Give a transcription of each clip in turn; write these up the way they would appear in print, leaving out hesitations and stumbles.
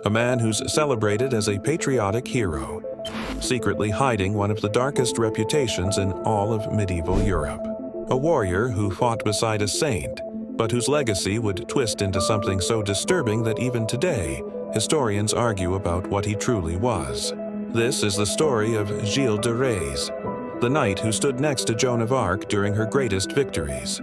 a man who's celebrated as a patriotic hero, secretly hiding one of the darkest reputations in all of medieval Europe. A warrior who fought beside a saint, but whose legacy would twist into something so disturbing that even today, historians argue about what he truly was. This is the story of Gilles de Rais, the knight who stood next to Joan of Arc during her greatest victories,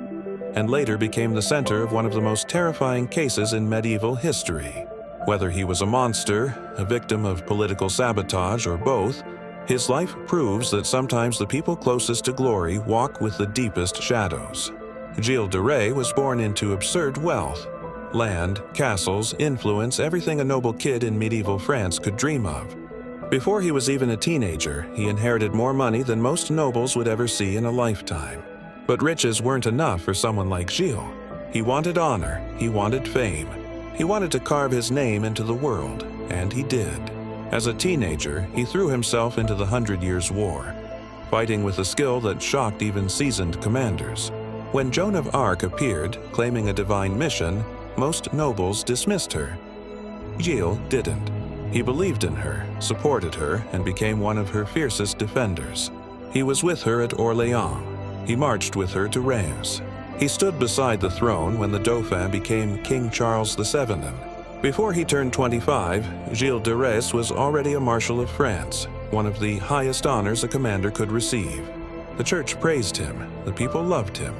and later became the center of one of the most terrifying cases in medieval history. Whether he was a monster, a victim of political sabotage, or both, his life proves that sometimes the people closest to glory walk with the deepest shadows. Gilles de Rais was born into absurd wealth. Land, castles, influence, everything a noble kid in medieval France could dream of. Before he was even a teenager, he inherited more money than most nobles would ever see in a lifetime. But riches weren't enough for someone like Gilles. He wanted honor, he wanted fame. He wanted to carve his name into the world, and he did. As a teenager, he threw himself into the 100 Years' War, fighting with a skill that shocked even seasoned commanders. When Joan of Arc appeared, claiming a divine mission, most nobles dismissed her. Gilles didn't. He believed in her, supported her, and became one of her fiercest defenders. He was with her at Orleans. He marched with her to Reims. He stood beside the throne when the Dauphin became King Charles VII. Before he turned 25, Gilles de Rais was already a Marshal of France, one of the highest honors a commander could receive. The church praised him, the people loved him.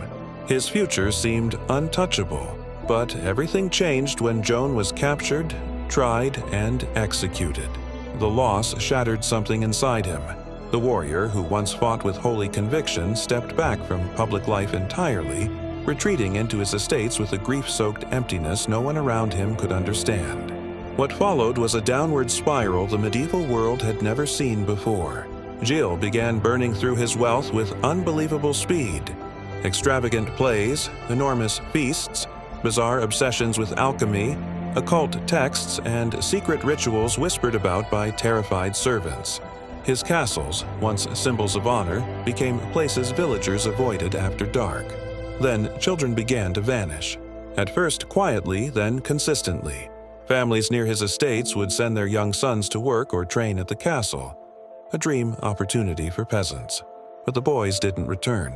His future seemed untouchable, but everything changed when Joan was captured, tried, and executed. The loss shattered something inside him. The warrior, who once fought with holy conviction, stepped back from public life entirely, retreating into his estates with a grief-soaked emptiness no one around him could understand. What followed was a downward spiral the medieval world had never seen before. Gilles began burning through his wealth with unbelievable speed. Extravagant plays, enormous feasts, bizarre obsessions with alchemy, occult texts, and secret rituals whispered about by terrified servants. His castles, once symbols of honor, became places villagers avoided after dark. Then children began to vanish. At first quietly, then consistently. Families near his estates would send their young sons to work or train at the castle. A dream opportunity for peasants. But the boys didn't return.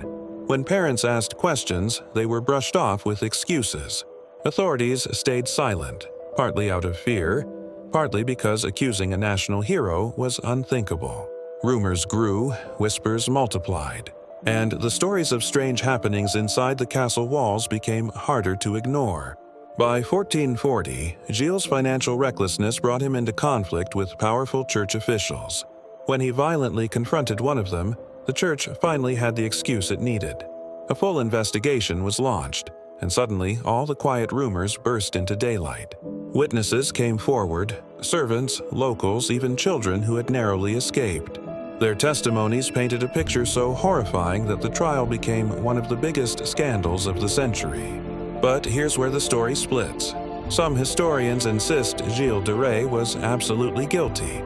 When parents asked questions, they were brushed off with excuses. Authorities stayed silent, partly out of fear, partly because accusing a national hero was unthinkable. Rumors grew, whispers multiplied, and the stories of strange happenings inside the castle walls became harder to ignore. By 1440, Gilles' financial recklessness brought him into conflict with powerful church officials. When he violently confronted one of them, the church finally had the excuse it needed. A full investigation was launched, and suddenly all the quiet rumors burst into daylight. Witnesses came forward, servants, locals, even children who had narrowly escaped. Their testimonies painted a picture so horrifying that the trial became one of the biggest scandals of the century. But here's where the story splits. Some historians insist Gilles de Rais was absolutely guilty,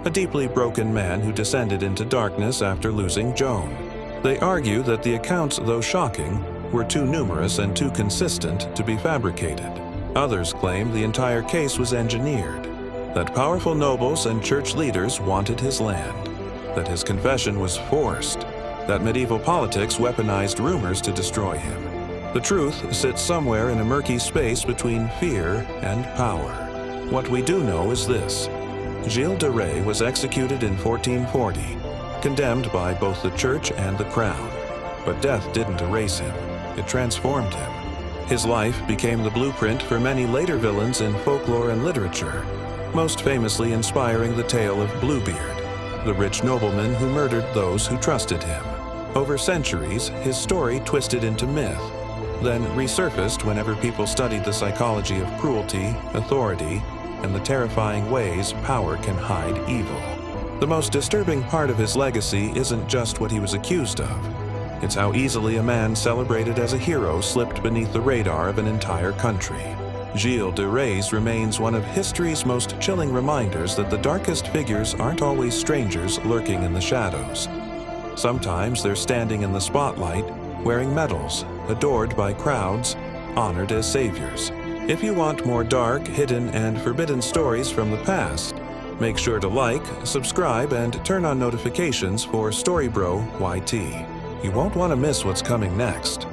a deeply broken man who descended into darkness after losing Joan. They argue that the accounts, though shocking, were too numerous and too consistent to be fabricated. Others claim the entire case was engineered, that powerful nobles and church leaders wanted his land, that his confession was forced, that medieval politics weaponized rumors to destroy him. The truth sits somewhere in a murky space between fear and power. What we do know is this: Gilles de Rais was executed in 1440, condemned by both the church and the crown. But death didn't erase him. It transformed him. His life became the blueprint for many later villains in folklore and literature, most famously inspiring the tale of Bluebeard, the rich nobleman who murdered those who trusted him. Over centuries, his story twisted into myth, then resurfaced whenever people studied the psychology of cruelty, authority, and the terrifying ways power can hide evil. The most disturbing part of his legacy isn't just what he was accused of. It's how easily a man celebrated as a hero slipped beneath the radar of an entire country. Gilles de Rais remains one of history's most chilling reminders that the darkest figures aren't always strangers lurking in the shadows. Sometimes they're standing in the spotlight, wearing medals, adored by crowds, honored as saviors. If you want more dark, hidden, and forbidden stories from the past, make sure to like, subscribe, and turn on notifications for Storybro YT. You won't want to miss what's coming next.